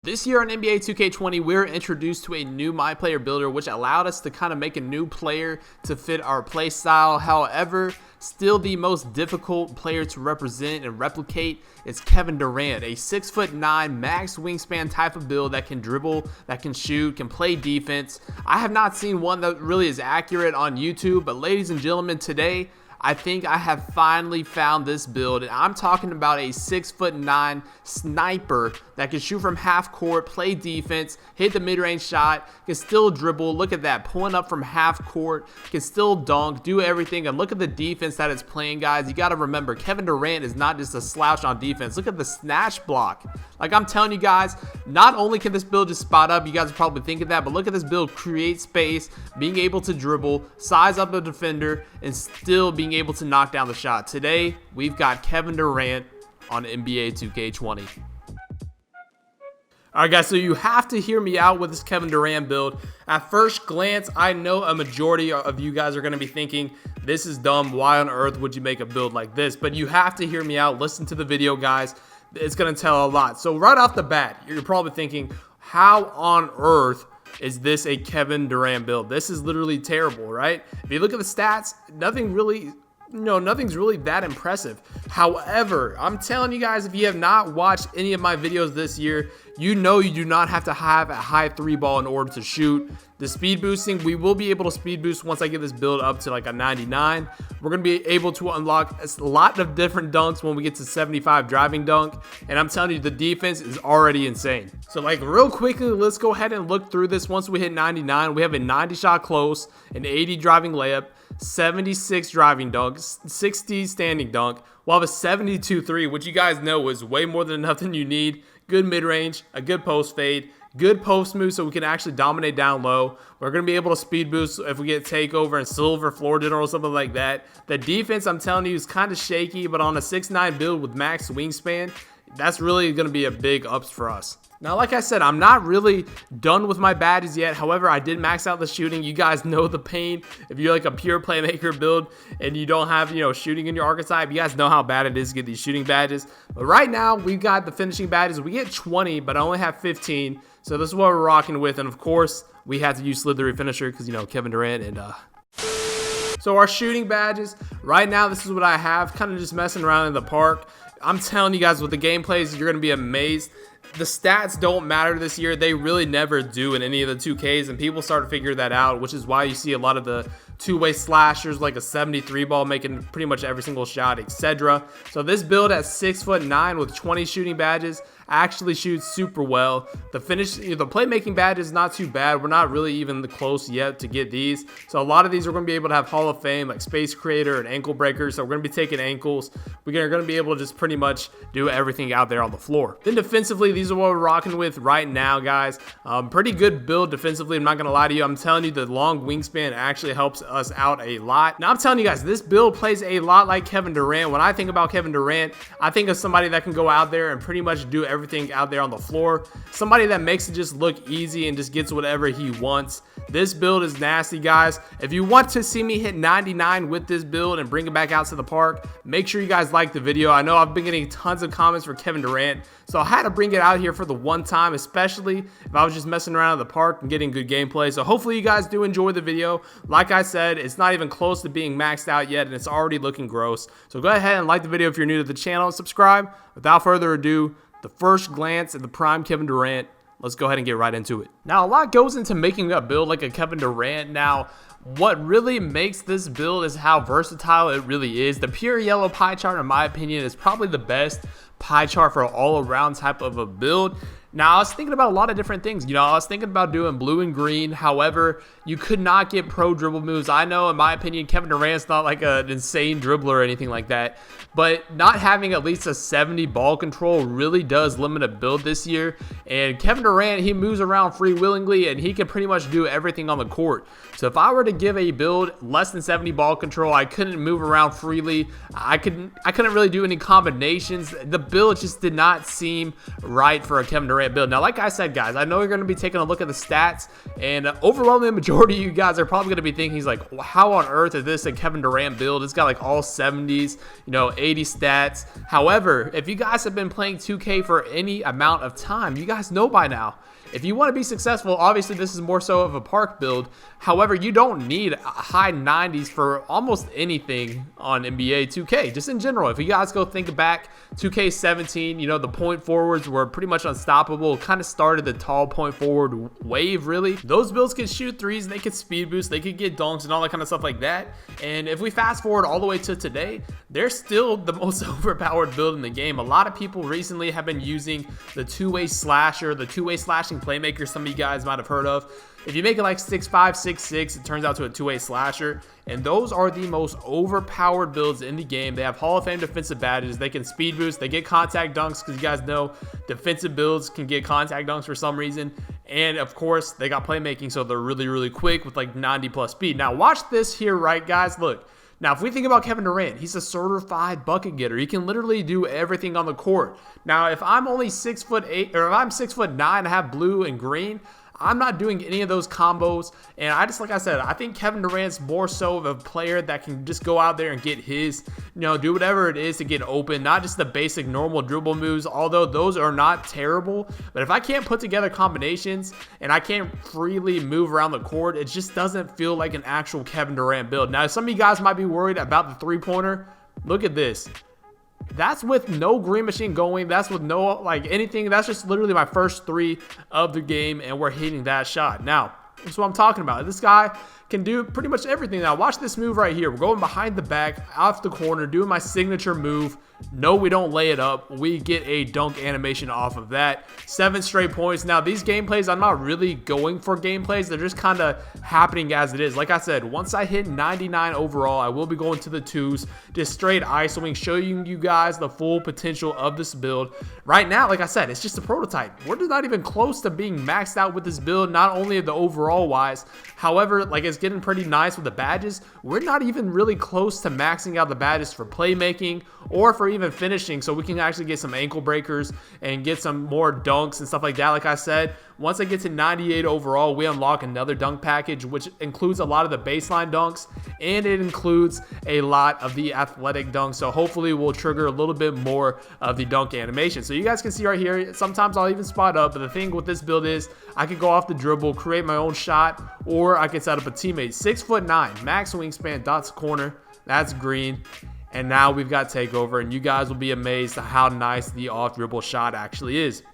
This year on NBA 2K20, we were introduced to a new My Player builder, which allowed us to kind of make a new player to fit our play style. However, still the most difficult player to represent and replicate is Kevin Durant, a 6'9" max wingspan type of build that can dribble, that can shoot, can play defense. I have not seen one that really is accurate on YouTube, but ladies and gentlemen, today I think I have finally found this build, and I'm talking about a 6'9" sniper that can shoot from half court, play defense, hit the mid-range shot, can still dribble. Look at that, pulling up from half court, can still dunk, do everything. And look at the defense that it's playing, guys. You got to remember, Kevin Durant is not just a slouch on defense. Look at the snatch block. Like I'm telling you guys, not only can this build just spot up, you guys are probably thinking that, but look at this build, create space, being able to dribble, size up the defender, and still being able to knock down the shot. Today, we've got Kevin Durant on NBA 2K20. Alright guys, so you have to hear me out with this Kevin Durant build. At first glance, I know a majority of you guys are going to be thinking, this is dumb, why on earth would you make a build like this? But you have to hear me out, listen to the video, guys. It's going to tell a lot. So right off the bat, you're probably thinking, how on earth is this a Kevin Durant build? This is literally terrible, right? If you look at the stats, nothing's really that impressive. However, I'm telling you guys, if you have not watched any of my videos this year, you know you do not have to have a high 3-ball in order to shoot. The speed boosting, we will be able to speed boost once I get this build up to like a 99. We're going to be able to unlock a lot of different dunks when we get to 75 driving dunk. And I'm telling you, the defense is already insane. So like real quickly, let's go ahead and look through this. Once we hit 99, we have a 90 shot close, an 80 driving layup, 76 driving dunk, 60 standing dunk. We'll have a 72 3, which you guys know is way more than enough than you need. Good mid-range, a good post fade, good post move so we can actually dominate down low. We're going to be able to speed boost if we get takeover and silver floor general or something like that. The defense, I'm telling you, is kind of shaky, but on a 6'9" build with max wingspan, that's really going to be a big ups for us. Now, like I said, I'm not really done with my badges yet. However, I did max out the shooting. You guys know the pain. If you're like a pure playmaker build and you don't have, shooting in your archetype, you guys know how bad it is to get these shooting badges. But right now, we've got the finishing badges. We get 20, but I only have 15. So this is what we're rocking with. And of course, we had to use Slithery Finisher because, Kevin Durant and So our shooting badges, right now, this is what I have. Kind of just messing around in the park. I'm telling you guys, with the gameplays, you're going to be amazed. The stats don't matter this year. They really never do in any of the 2Ks, and people start to figure that out, which is why you see a lot of the two-way slashers, like a 73 ball making pretty much every single shot, etc. So this build at 6'9" with 20 shooting badges actually shoots super well. The playmaking badge is not too bad. We're not really even close yet to get these. So a lot of these are going to be able to have Hall of Fame, like Space Creator and Ankle Breaker. So we're going to be taking ankles. We're going to be able to just pretty much do everything out there on the floor. Then defensively, these are what we're rocking with right now, guys. Pretty good build defensively. I'm not going to lie to you. I'm telling you, the long wingspan actually helps us out a lot. Now, I'm telling you guys, this build plays a lot like Kevin Durant. When I think about Kevin Durant, I think of somebody that can go out there and pretty much do everything out there on the floor. Somebody that makes it just look easy and just gets whatever he wants. This build is nasty, guys. If you want to see me hit 99 with this build and bring it back out to the park, make sure you guys like the video. I know I've been getting tons of comments for Kevin Durant, so I had to bring it out here for the one time, especially if I was just messing around in the park and getting good gameplay. So hopefully you guys do enjoy the video. Like I said, it's not even close to being maxed out yet, and it's already looking gross. So go ahead and like the video if you're new to the channel and subscribe. Without further ado, the first glance at the prime Kevin Durant. Let's go ahead and get right into it. Now, a lot goes into making a build like a Kevin Durant. Now, what really makes this build is how versatile it really is. The pure yellow pie chart, in my opinion, is probably the best pie chart for all-around type of a build. Now, I was thinking about a lot of different things. I was thinking about doing blue and green. However, you could not get pro dribble moves. I know, in my opinion, Kevin Durant's not like an insane dribbler or anything like that. But not having at least a 70 ball control really does limit a build this year. And Kevin Durant, he moves around free willingly, and he can pretty much do everything on the court. So if I were to give a build less than 70 ball control, I couldn't move around freely. I couldn't really do any combinations. The build just did not seem right for a Kevin Durant. Durant build. Now, like I said, guys, I know you're going to be taking a look at the stats, and overwhelming majority of you guys are probably going to be thinking, he's like, how on earth is this a Kevin Durant build? It's got like all 70s, 80 stats. However, if you guys have been playing 2K for any amount of time, you guys know by now, if you want to be successful, obviously this is more so of a park build. However, you don't need high 90s for almost anything on NBA 2K, just in general. If you guys go think back, 2K17, the point forwards were pretty much unstoppable. Kind of started the tall point forward wave, really. Those builds could shoot threes, they could speed boost, they could get dunks and all that kind of stuff like that. And if we fast forward all the way to today, they're still the most overpowered build in the game. A lot of people recently have been using the two-way slasher, the two-way slashing playmaker some of you guys might have heard of. If you make it like 6'5", 6'6", it turns out to a two-way slasher. And those are the most overpowered builds in the game. They have Hall of Fame defensive badges. They can speed boost. They get contact dunks because you guys know defensive builds can get contact dunks for some reason. And of course, they got playmaking, so they're really, really quick with like 90+ speed. Now watch this here, right, guys? Look. Now, if we think about Kevin Durant, he's a certified bucket getter. He can literally do everything on the court. Now, if I'm only 6'8", or if I'm 6'9", I have blue and green, I'm not doing any of those combos. And like I said, I think Kevin Durant's more so of a player that can just go out there and get his, do whatever it is to get open, not just the basic normal dribble moves, although those are not terrible. But if I can't put together combinations and I can't freely move around the court, it just doesn't feel like an actual Kevin Durant build. Now, some of you guys might be worried about the three-pointer. Look at this. That's with no green machine going. That's with no anything. That's just literally my first three of the game, and we're hitting that shot. Now, that's what I'm talking about. This guy can do pretty much everything. Now, watch this move right here. We're going behind the back, off the corner, doing my signature move. No, we don't lay it up. We get a dunk animation off of that. 7 straight points. Now, these gameplays, I'm not really going for gameplays. They're just kind of happening as it is. Like I said, once I hit 99 overall, I will be going to the 2s, just straight isoing, showing you guys the full potential of this build. Right now, like I said, it's just a prototype. We're just not even close to being maxed out with this build, not only the overall wise. However, it's getting pretty nice with the badges. We're not even really close to maxing out the badges for playmaking or for even finishing, so we can actually get some ankle breakers and get some more dunks and stuff like that. Like I said, once I get to 98 overall, we unlock another dunk package, which includes a lot of the baseline dunks, and it includes a lot of the athletic dunks. So hopefully we'll trigger a little bit more of the dunk animation. So you guys can see right here, sometimes I'll even spot up, but the thing with this build is I could go off the dribble, create my own shot, or I could set up a teammate. 6'9", max wingspan, dots corner, that's green. And now we've got takeover, and you guys will be amazed at how nice the off dribble shot actually is.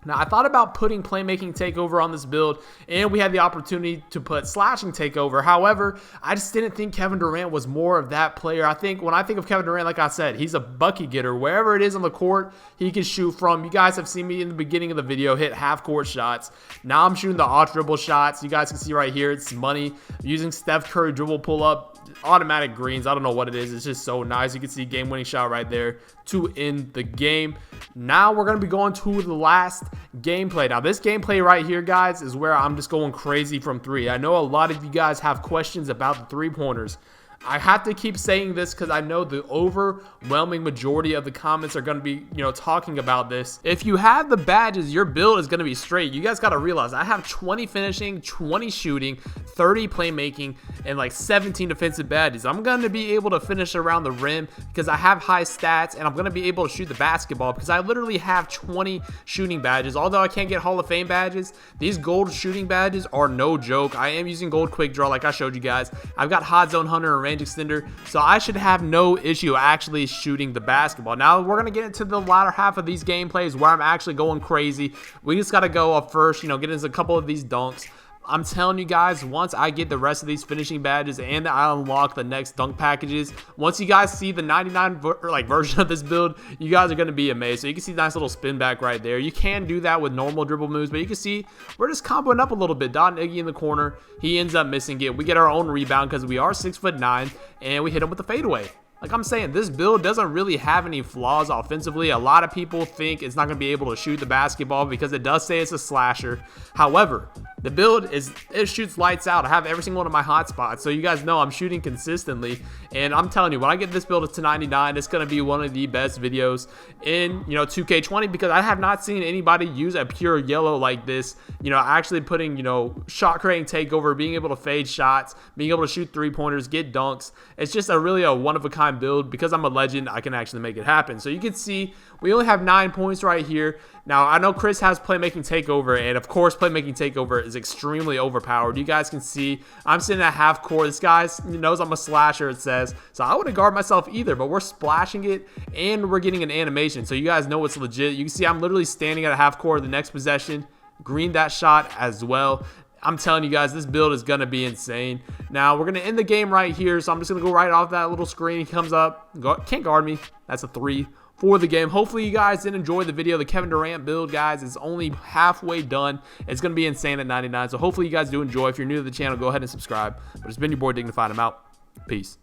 Now, I thought about putting playmaking takeover on this build, and we had the opportunity to put slashing takeover. However, I just didn't think Kevin Durant was more of that player. I think when I think of Kevin Durant, like I said, he's a bucket getter. Wherever it is on the court, he can shoot from. You guys have seen me in the beginning of the video hit half-court shots. Now I'm shooting the off-dribble shots. You guys can see right here, it's money. I'm using Steph Curry dribble pull-up, automatic greens. I don't know what it is. It's just so nice. You can see game-winning shot right there to end the game. Now we're going to be going to the last gameplay. Now this gameplay right here, guys, is where I'm just going crazy from 3. I know a lot of you guys have questions about the three-pointers. I have to keep saying this because I know the overwhelming majority of the comments are going to be, talking about this. If you have the badges, your build is going to be straight. You guys got to realize I have 20 finishing, 20 shooting, 30 playmaking, and 17 defensive badges. I'm going to be able to finish around the rim because I have high stats, and I'm going to be able to shoot the basketball because I literally have 20 shooting badges. Although I can't get Hall of Fame badges, these gold shooting badges are no joke. I am using gold quick draw like I showed you guys. I've got hot zone hunter and range extender, so I should have no issue actually shooting the basketball. Now we're gonna get into the latter half of these gameplays where I'm actually going crazy. We just gotta go up first, get into a couple of these dunks. I'm telling you guys, once I get the rest of these finishing badges and I unlock the next dunk packages, once you guys see the 99 version of this build, you guys are going to be amazed. So you can see the nice little spin back right there. You can do that with normal dribble moves, but you can see we're just comboing up a little bit. Don Iggy in the corner, he ends up missing it. We get our own rebound because we are 6'9", and we hit him with the fadeaway. like I'm saying, this build doesn't really have any flaws offensively. A lot of people think it's not going to be able to shoot the basketball because it does say it's a slasher. However, the build it shoots lights out. I have every single one of my hotspots, so you guys know I'm shooting consistently. And I'm telling you, when I get this build to 99, it's going to be one of the best videos in 2K20, because I have not seen anybody use a pure yellow like this. Actually putting shot creating takeover, being able to fade shots, being able to shoot 3-pointers, get dunks. It's just really a one of a kind build. Because I'm a legend, I can actually make it happen. So you can see we only have 9 points right here. Now, I know Chris has playmaking takeover, and of course, playmaking takeover is extremely overpowered. You guys can see I'm sitting at half court. This guy knows I'm a slasher, it says. So I wouldn't guard myself either, but we're splashing it, and we're getting an animation. So you guys know it's legit. You can see I'm literally standing at half court the next possession. Green that shot as well. I'm telling you guys, this build is going to be insane. Now, we're going to end the game right here, so I'm just going to go right off that little screen. He comes up. Can't guard me. That's a 3 for the game. Hopefully, you guys did enjoy the video. The Kevin Durant build, guys, is only halfway done. It's going to be insane at 99, so hopefully you guys do enjoy. If you're new to the channel, go ahead and subscribe. But it's been your boy Dignified. I'm out. Peace.